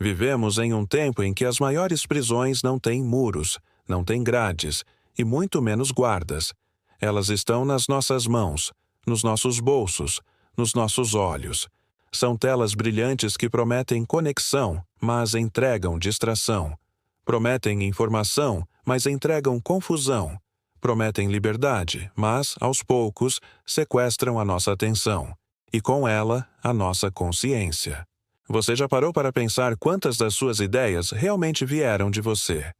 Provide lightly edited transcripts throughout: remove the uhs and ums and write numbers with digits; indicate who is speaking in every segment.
Speaker 1: Vivemos em um tempo em que as maiores prisões não têm muros, não têm grades e muito menos guardas. Elas estão nas nossas mãos, nos nossos bolsos, nos nossos olhos. São telas brilhantes que prometem conexão, mas entregam distração. Prometem informação, mas entregam confusão. Prometem liberdade, mas, aos poucos, sequestram a nossa atenção. E com ela, a nossa consciência. Você já parou para pensar quantas das suas ideias realmente vieram de você?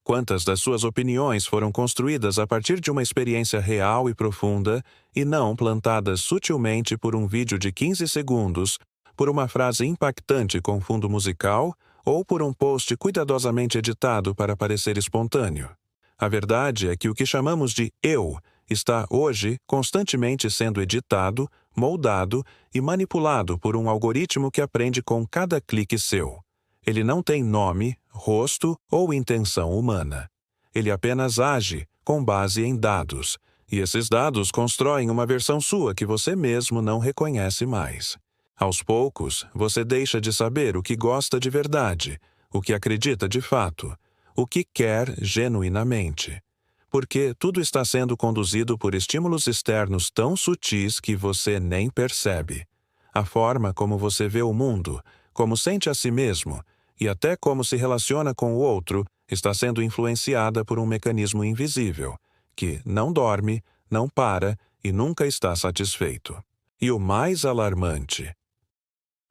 Speaker 1: Quantas das suas opiniões foram construídas a partir de uma experiência real e profunda e não plantadas sutilmente por um vídeo de 15 segundos, por uma frase impactante com fundo musical ou por um post cuidadosamente editado para parecer espontâneo? A verdade é que o que chamamos de eu está hoje constantemente sendo editado, moldado e manipulado por um algoritmo que aprende com cada clique seu. Ele não tem nome, rosto ou intenção humana. Ele apenas age com base em dados, e esses dados constroem uma versão sua que você mesmo não reconhece mais. Aos poucos, você deixa de saber o que gosta de verdade, o que acredita de fato, o que quer genuinamente. Porque tudo está sendo conduzido por estímulos externos tão sutis que você nem percebe. A forma como você vê o mundo, como sente a si mesmo, e até como se relaciona com o outro, está sendo influenciada por um mecanismo invisível, que não dorme, não para e nunca está satisfeito. E o mais alarmante: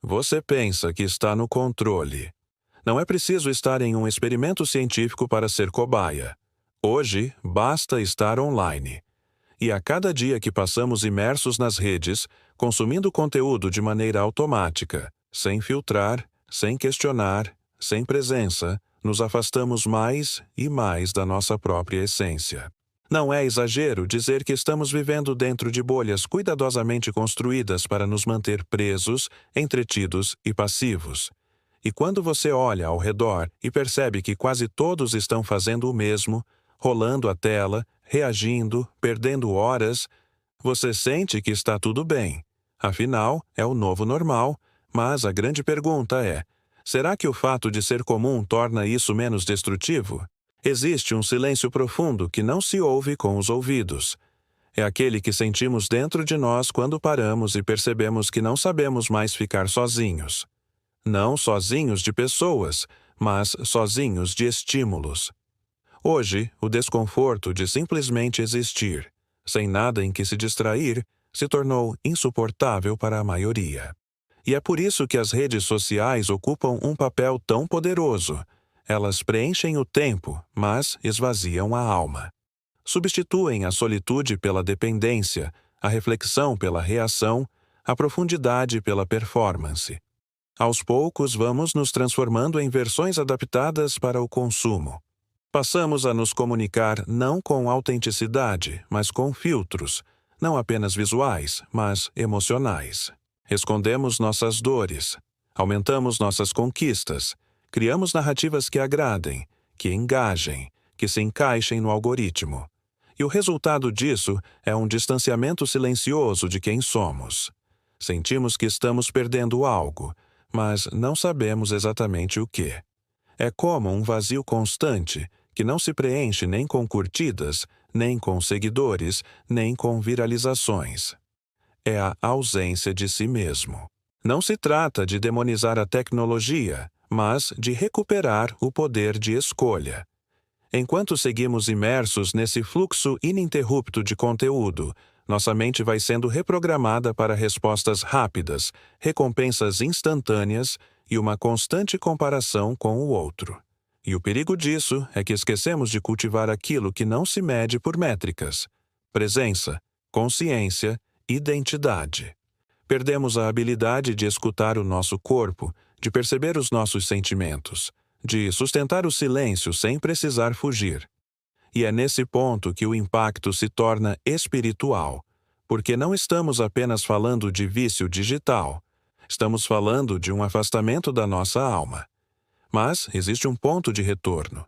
Speaker 1: você pensa que está no controle. Não é preciso estar em um experimento científico para ser cobaia. Hoje, basta estar online. E a cada dia que passamos imersos nas redes, consumindo conteúdo de maneira automática, sem filtrar, sem questionar, sem presença, nos afastamos mais e mais da nossa própria essência. Não é exagero dizer que estamos vivendo dentro de bolhas cuidadosamente construídas para nos manter presos, entretidos e passivos. E quando você olha ao redor e percebe que quase todos estão fazendo o mesmo, rolando a tela, reagindo, perdendo horas, você sente que está tudo bem. Afinal, é o novo normal, mas a grande pergunta é: será que o fato de ser comum torna isso menos destrutivo? Existe um silêncio profundo que não se ouve com os ouvidos. É aquele que sentimos dentro de nós quando paramos e percebemos que não sabemos mais ficar sozinhos. Não sozinhos de pessoas, mas sozinhos de estímulos. Hoje, o desconforto de simplesmente existir, sem nada em que se distrair, se tornou insuportável para a maioria. E é por isso que as redes sociais ocupam um papel tão poderoso. Elas preenchem o tempo, mas esvaziam a alma. Substituem a solitude pela dependência, a reflexão pela reação, a profundidade pela performance. Aos poucos, vamos nos transformando em versões adaptadas para o consumo. Passamos a nos comunicar não com autenticidade, mas com filtros, não apenas visuais, mas emocionais. Escondemos nossas dores, aumentamos nossas conquistas, criamos narrativas que agradem, que engajem, que se encaixem no algoritmo. E o resultado disso é um distanciamento silencioso de quem somos. Sentimos que estamos perdendo algo, mas não sabemos exatamente o que. É como um vazio constante que não se preenche nem com curtidas, nem com seguidores, nem com viralizações. É a ausência de si mesmo. Não se trata de demonizar a tecnologia, mas de recuperar o poder de escolha. Enquanto seguimos imersos nesse fluxo ininterrupto de conteúdo, nossa mente vai sendo reprogramada para respostas rápidas, recompensas instantâneas e uma constante comparação com o outro. E o perigo disso é que esquecemos de cultivar aquilo que não se mede por métricas: presença, consciência, identidade. Perdemos a habilidade de escutar o nosso corpo, de perceber os nossos sentimentos, de sustentar o silêncio sem precisar fugir. E é nesse ponto que o impacto se torna espiritual, porque não estamos apenas falando de vício digital, estamos falando de um afastamento da nossa alma. Mas existe um ponto de retorno.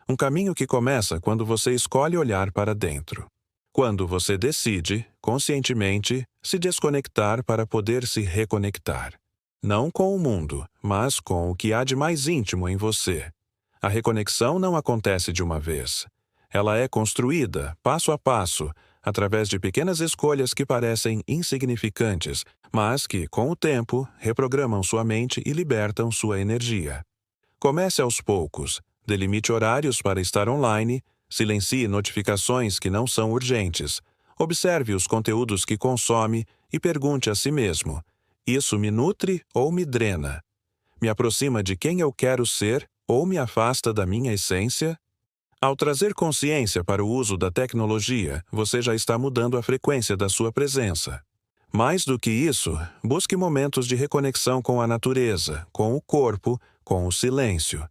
Speaker 1: Um caminho que começa quando você escolhe olhar para dentro. Quando você decide, conscientemente, se desconectar para poder se reconectar. Não com o mundo, mas com o que há de mais íntimo em você. A reconexão não acontece de uma vez. Ela é construída, passo a passo, através de pequenas escolhas que parecem insignificantes, mas que, com o tempo, reprogramam sua mente e libertam sua energia. Comece aos poucos, delimite horários para estar online, silencie notificações que não são urgentes, observe os conteúdos que consome e pergunte a si mesmo: isso me nutre ou me drena? Me aproxima de quem eu quero ser ou me afasta da minha essência? Ao trazer consciência para o uso da tecnologia, você já está mudando a frequência da sua presença. Mais do que isso, busque momentos de reconexão com a natureza, com o corpo, com o silêncio.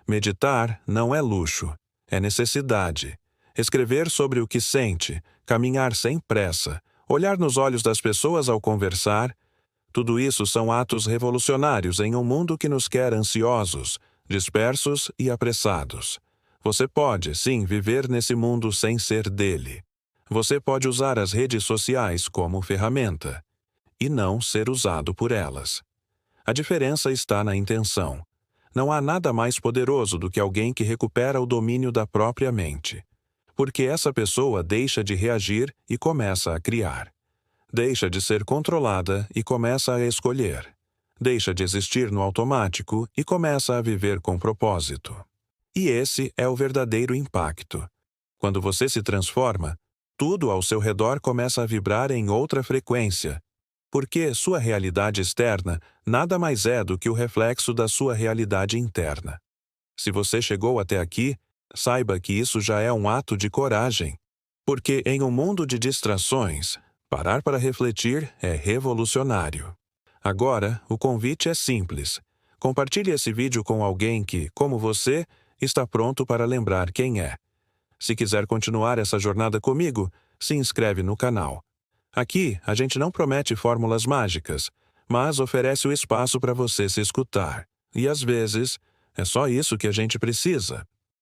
Speaker 1: Meditar não é luxo, é necessidade. Escrever sobre o que sente, caminhar sem pressa, olhar nos olhos das pessoas ao conversar, tudo isso são atos revolucionários em um mundo que nos quer ansiosos, dispersos e apressados. Você pode, sim, viver nesse mundo sem ser dele. Você pode usar as redes sociais como ferramenta e não ser usado por elas. A diferença está na intenção. Não há nada mais poderoso do que alguém que recupera o domínio da própria mente. Porque essa pessoa deixa de reagir e começa a criar. Deixa de ser controlada e começa a escolher. Deixa de existir no automático e começa a viver com propósito. E esse é o verdadeiro impacto. Quando você se transforma, tudo ao seu redor começa a vibrar em outra frequência, porque sua realidade externa nada mais é do que o reflexo da sua realidade interna. Se você chegou até aqui, saiba que isso já é um ato de coragem, porque em um mundo de distrações, parar para refletir é revolucionário. Agora, o convite é simples. Compartilhe esse vídeo com alguém que, como você, está pronto para lembrar quem é. Se quiser continuar essa jornada comigo, se inscreve no canal. Aqui, a gente não promete fórmulas mágicas, mas oferece o espaço para você se escutar. E às vezes, é só isso que a gente precisa.